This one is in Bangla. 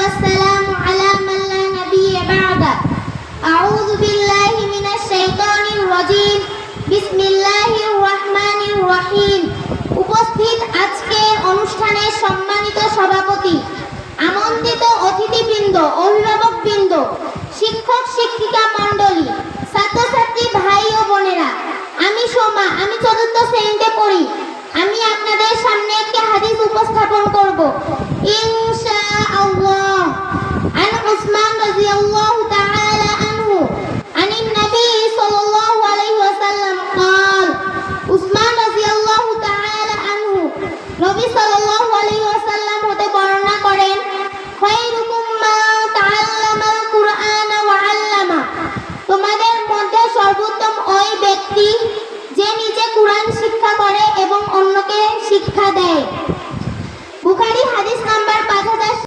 والسلام على من لا نبي بعده أعوذ بالله من الشيطان الرجيم بسم الله الرحمن الرحيم উপস্থিত আজকের অনুষ্ঠানের সম্মানিত সভাপতি, আমন্ত্রিত অতিথিবৃন্দ, অভিভাবকবৃন্দ, শিক্ষক শিক্ষিকা মণ্ডলী, ছাত্রছাত্রী ভাই ও বোনেরা, আমি সোমা, আমি ৪র্থ শ্রেণীতে পড়ি। আমি আপনাদের সামনে একটি হাদিস উপস্থাপন করব।